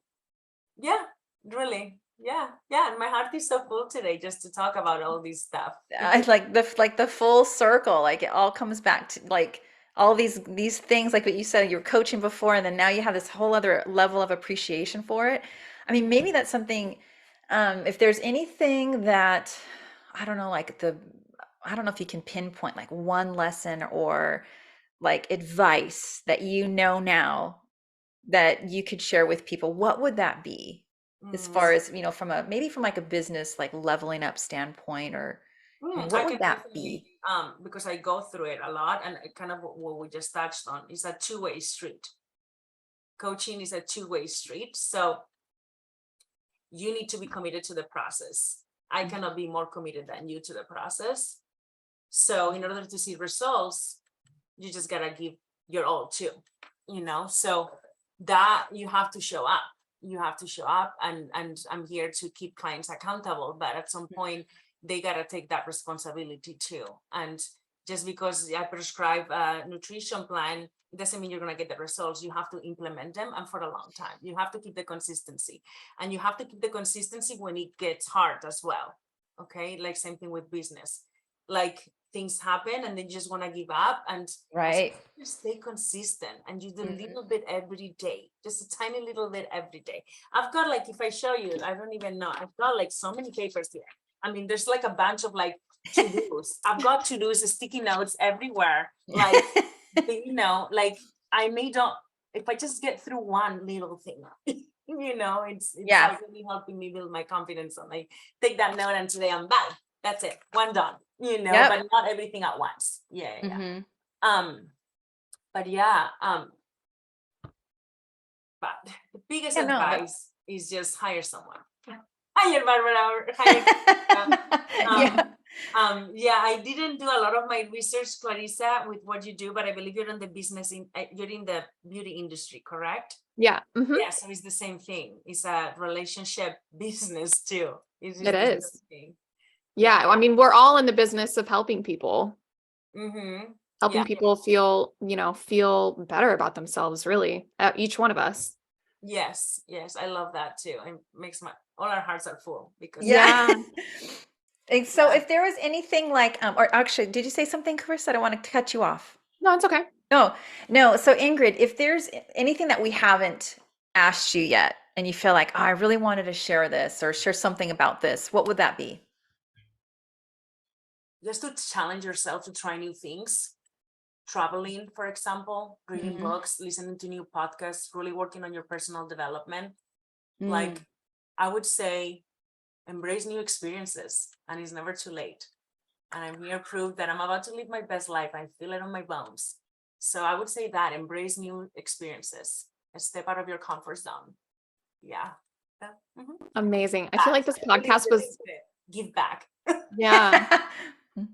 yeah, really. Yeah. And my heart is so full today just to talk about all this stuff. I like the full circle, like it all comes back to like all these things, like what you said, you were coaching before, and then now you have this whole other level of appreciation for it. I mean, maybe that's something, if there's anything that, I don't know, I don't know if you can pinpoint like one lesson or like advice that now that you could share with people, what would that be? As far as, from like a business, like leveling up standpoint, or what would that be? Because I go through it a lot, and kind of what we just touched on is a two-way street. Coaching is a two-way street. So you need to be committed to the process. I cannot be more committed than you to the process. So in order to see results, you just gotta give your all too, so that you have to show up. And I'm here to keep clients accountable, but at some point they got to take that responsibility too. And just because I prescribe a nutrition plan, it doesn't mean you're going to get the results. You have to implement them, and for a long time. You have to keep the consistency, and you have to keep the consistency when it gets hard as well. Okay, like same thing with business. Like things happen and then you just want to give up, and just stay consistent, and you do a little bit every day, just a tiny little bit every day. I've got, like, if I show you, I don't even know, I've got like so many papers here. I mean, there's like a bunch of like to-dos. I've got to-dos, sticky notes everywhere, like like I may not, if I just get through one little thing, it's like really helping me build my confidence. And I take that note, and today I'm back. That's it, one done, but not everything at once. But the biggest advice is just hire someone. Hire Barbara. I didn't do a lot of my research, Clarissa, with what you do, but I believe you're in the business, you're in the beauty industry, correct? Yeah. Yeah, so it's the same thing. It's a relationship business too. It is. Yeah, I mean, we're all in the business of helping people. helping Yeah. people feel better about themselves, really, each one of us. Yes. Yes. I love that too. It makes all our hearts are full because of Yeah. Yeah. And so yeah. if there was anything like, or actually, did you say something, Chris? I don't want to cut you off. No, it's okay. No, no. So Ingrid, if there's anything that we haven't asked you yet, and you feel like, oh, I really wanted to share this or share something about this, what would that be? Just to challenge yourself to try new things. Traveling, for example, reading Mhm. books, listening to new podcasts, really working on your personal development. Mm. Like, I would say, embrace new experiences, and it's never too late. And I'm here proof that I'm about to live my best life. I feel it on my bones. So I would say that embrace new experiences and step out of your comfort zone. Yeah. Yeah. Mhm. Amazing. I feel Back. like this I believe podcast was, give back. yeah.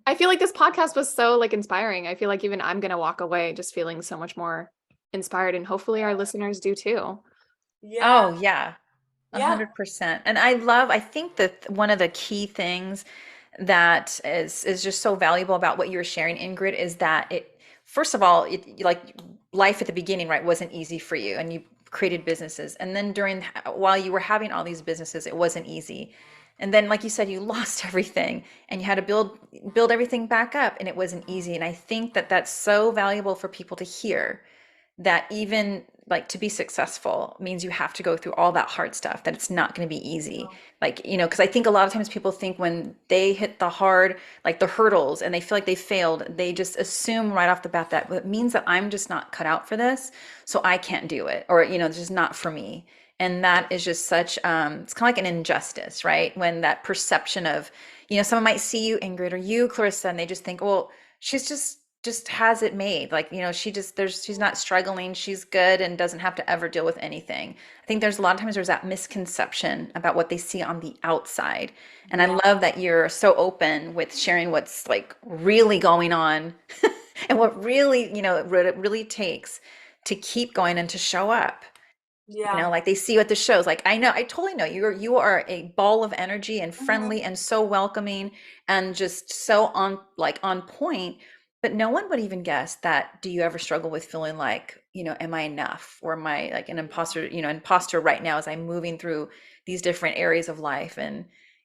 I feel like this podcast was so like inspiring. I feel like even I'm gonna walk away just feeling so much more inspired, and hopefully our listeners do too. Yeah. Oh, yeah. Yeah. 100%. And I think that one of the key things that is just so valuable about what you were sharing, Ingrid, is that it, first of all, like life at the beginning, right, wasn't easy for you, and you created businesses. And then while you were having all these businesses, it wasn't easy. And then, like you said, you lost everything and you had to build everything back up, and it wasn't easy. And I think that that's so valuable for people to hear, that even like to be successful means you have to go through all that hard stuff, that it's not going to be easy. Like, because I think a lot of times people think when they hit the hard, like the hurdles, and they feel like they failed, they just assume right off the bat that it means that I'm just not cut out for this, so I can't do it, or it's just not for me. And that is just such it's kind of like an injustice, right? When that perception of, someone might see you, Ingrid, or you, Clarissa, and they just think, well, she's just has it made, like, she's not struggling, she's good and doesn't have to ever deal with anything. I think there's a lot of times there's that misconception about what they see on the outside. And I Yeah. love that you're so open with sharing what's like really going on and what really, what it really takes to keep going and to show up. Yeah. Like they see you at the shows. Like I totally know you are a ball of energy and Mhm. friendly and so welcoming and just so on point. But no one would even guess that. Do you ever struggle with feeling like, am I enough? Or am I like an imposter right now as I'm moving through these different areas of life? And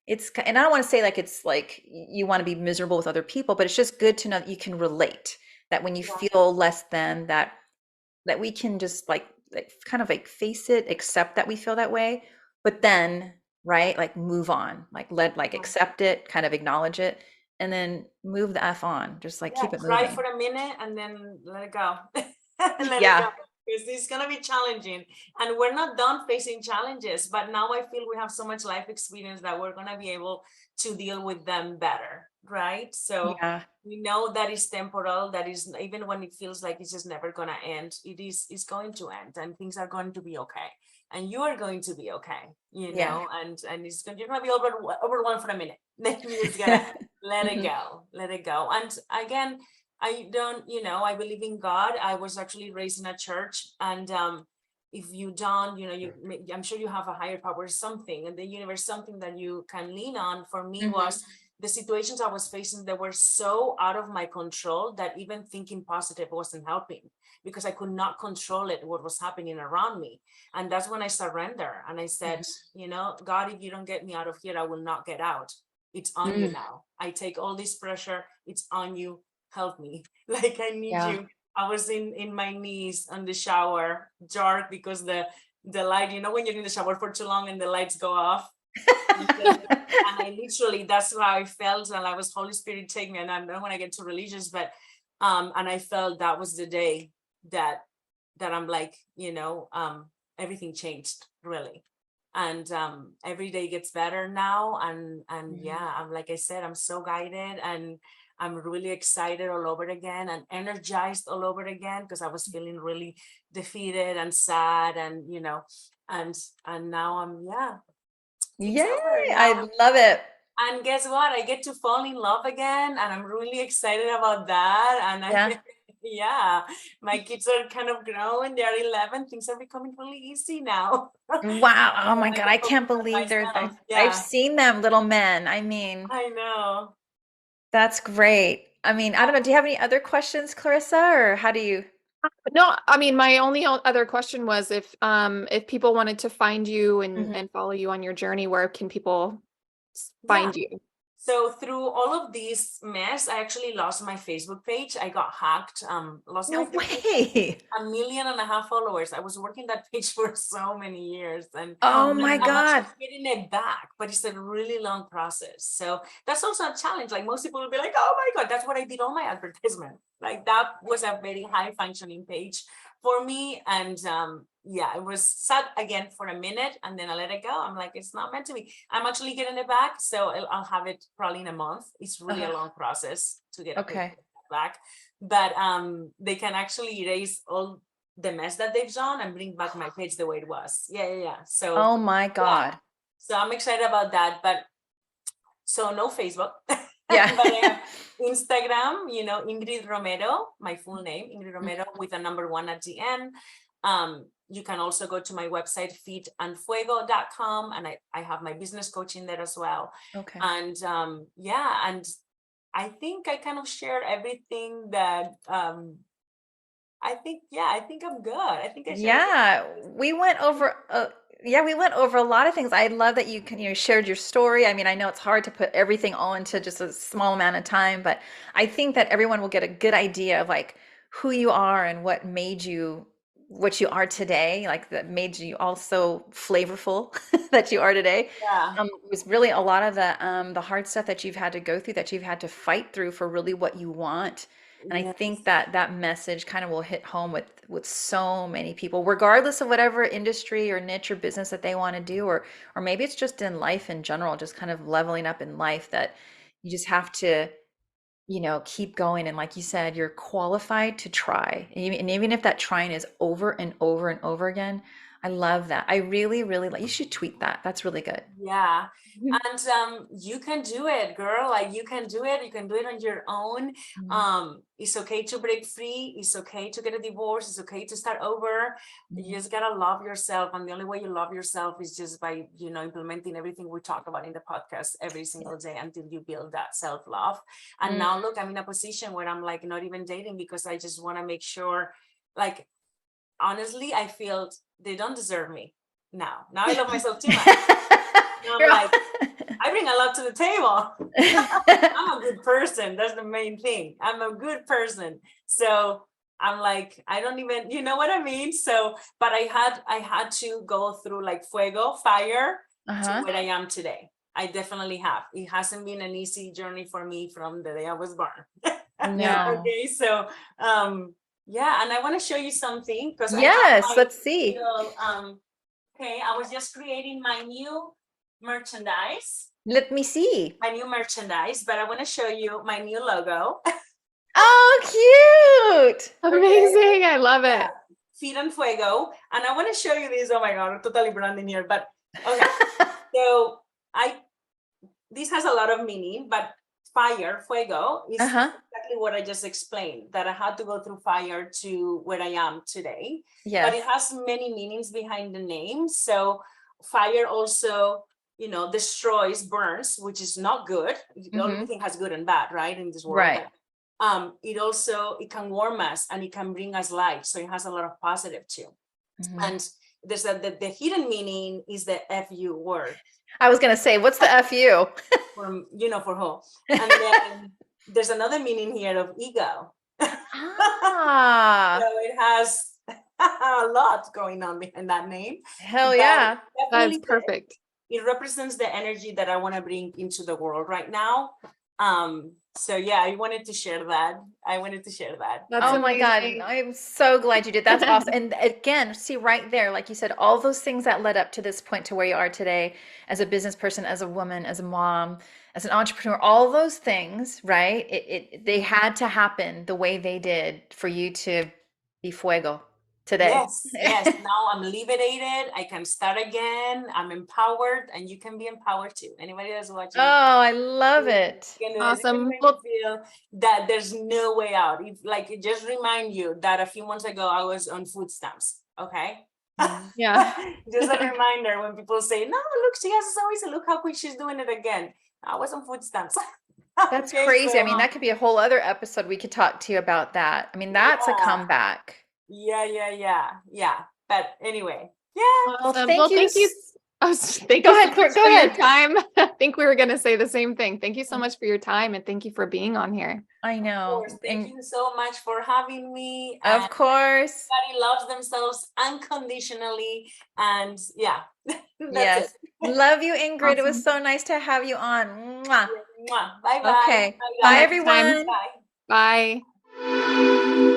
I don't want to say like it's like you want to be miserable with other people, but it's just good to know that you can relate, that when you Yeah. feel less than that we can just like kind of like face it, accept that we feel that way, but then, right, like move on, like Yeah. accept it, kind of acknowledge it, and then move the F on, just like Yeah, keep it cry moving. for a minute and then let it go. Let it go. Yeah. Because it's gonna be challenging. And we're not done facing challenges, but now I feel we have so much life experience that we're gonna be able to deal with them better, right? So Yeah. we know that is temporal, that is even when it feels like it's just never gonna end, it's going to end and things are going to be okay. And you are going to be okay, Yeah. and you're gonna be overwhelmed for a minute. Then you're just gonna let it Mhm. go, let it go. And again, I don't, I believe in God. I was actually raised in a church, and if you don't, I'm sure you have a higher power, something in the universe, something that you can lean on. For me, Mhm. was the situations I was facing that were so out of my control that even thinking positive wasn't helping, because I could not control it, what was happening around me. And that's when I surrender and I said, God, if you don't get me out of here, I will not get out. It's on you Mm. now. I take all this pressure. It's on you. Help me. Like, I need Yeah. you. I was in my knees on the shower, dark, because the light, when you're in the shower for too long and the lights go off. And I literally, that's how I felt. And I was, Holy Spirit, take me. And I don't want to get too religious, but and I felt that was the day that I'm like, everything changed, really. And every day gets better now. And Mhm. yeah, I'm, like I said, I'm so guided, and I'm really excited all over again and energized all over again, because I was feeling really defeated and sad, and and now it's Yay, over I now. love it. And guess what? I get to fall in love again, and I'm really excited about that. And Yeah. yeah, my kids are kind of growing. They're 11. Things are becoming really easy now. Wow. Oh So my I God, can I focus can't on believe myself. I've Yeah, seen them, little men. I mean, I know. that's great. I mean, I don't know. Do you have any other questions, Clarissa, or how do you? No, I mean, my only other question was if people wanted to find you Mhm. and follow you on your journey, where can people Yeah. find you? So through all of this mess, I actually lost my Facebook page. I got hacked, lost No my Facebook way. 1.5 million followers. I was working that page for so many years, and Oh I'm my actually God. getting it back, but it's a really long process. So that's also a challenge. Like most people will be like, "Oh my God, that's what I did on my advertisement." Like that was a very high functioning page for me, and yeah, it was sad again for a minute, and then I let it go. I'm like, it's not meant to be. I'm actually getting it back, so I'll have it probably in a month. It's really a long process to get a page Okay. back, but they can actually erase all the mess that they've done and bring back my page the way it was. Yeah. So Oh my yeah, God. so I'm excited about that. But so no Facebook, Yeah. but I have Instagram, Ingrid Romero, my full name, Ingrid Romero with a number 1 at the end. You can also go to my website, feetandfuego.com, and I have my business coaching there as well. Okay. And yeah, and I think I kind of shared everything that I think I'm good. I think I shared Yeah, everything. we went over we went over a lot of things. I love that you shared your story. I mean, I know it's hard to put everything all into just a small amount of time, but I think that everyone will get a good idea of like who you are and what made you what you are today, like that made you also flavorful that you are today. Yeah. Was really a lot of the hard stuff that you've had to go through, that you've had to fight through for really what you want. And I think Yes. that that message kind of will hit home with so many people, regardless of whatever industry or niche or business that they want to do, or maybe it's just in life in general, just kind of leveling up in life, that you just have to, keep going. And like you said, you're qualified to try. And even if that trying is over and over and over again, I love that. I really, really like, you should tweet that. That's really good. Yeah. And you can do it, girl. Like you can do it. You can do it on your own. Mhm. It's okay to break free. It's okay to get a divorce. It's okay to start over. You Mhm. just gotta love yourself. And the only way you love yourself is just by, implementing everything we talk about in the podcast every single day until you build that self-love. And Mm. now look, I'm in a position where I'm like not even dating because I just want to make sure, like, honestly, I feel they don't deserve me now. Now I love myself too much. Now I'm You're like, I bring a lot to the table. I'm a good person. That's the main thing. I'm a good person. So I'm like, I don't even, you know what I mean? So, but I had to go through like fuego, fire, to Uh-huh. where I am today. I definitely have. It hasn't been an easy journey for me from the day I was born. No. Okay, so yeah, and I want to show you something because I have Yes, my let's see. little okay, I was just creating merchandise, Let me see. my new merchandise, but I want to show you my new logo. Oh, cute. Amazing. I love Yeah, it. Feet and Fuego. And I want to show you this. Oh my God, I'm totally branding here. But okay. So this has a lot of meaning, but fire, fuego, is Uh-huh. exactly what I just explained, that I had to go through fire to where I am today. But it Yes. has many meanings behind the name. So fire also, destroys, burns, which is not good. Mm-hmm. Everything has good and bad, right, in this world. Right. But it can warm us and it can bring us light. So it has a lot of positive too. Mm-hmm. And there's the hidden meaning is the FU word. I was gonna say, what's the FU? For who. And then there's another meaning here of ego. So Ah, it has a lot going on behind that name. hell But yeah. That's definitely perfect. it represents the energy that I want to bring into the world right now. So yeah, I wanted to share that. That's Oh my God. amazing. I'm so glad you did. That's awesome. And again, see right there, like you said, all those things that led up to this point to where you are today as a business person, as a woman, as a mom, as an entrepreneur, all those things, right? They had to happen the way they did for you to be fuego today. Yes. Now I'm liberated. I can start again. I'm empowered, and you can be empowered too. Anybody that's watching, Oh, I love it. you can Awesome. make you Well, feel that there's no way out. It just remind you that a few months ago I was on food stamps. Okay. Mm. yeah. Just a reminder when people say, no, look, she has always look how quick she's doing it again. I was on food stamps. That's Okay, crazy. I so mean, that could be a whole other episode. We could talk to you about that. I mean, that's a yeah, comeback. yeah. But anyway, yeah. Well, Awesome. thank Well, you. thank Go you so ahead, much Go for your ahead. time. I think we were going to say the same thing. Thank you so much for your time and thank you for being on here. I Of know. course, thank And you so much for having me. And of course. everybody loves themselves unconditionally. And yeah, that's it. Yes. Love you, Ingrid. It was Awesome. so nice to have you on. Mwah. Mwah. Bye bye. Okay. Bye Till Bye, guys. next time. everyone. Bye. Bye.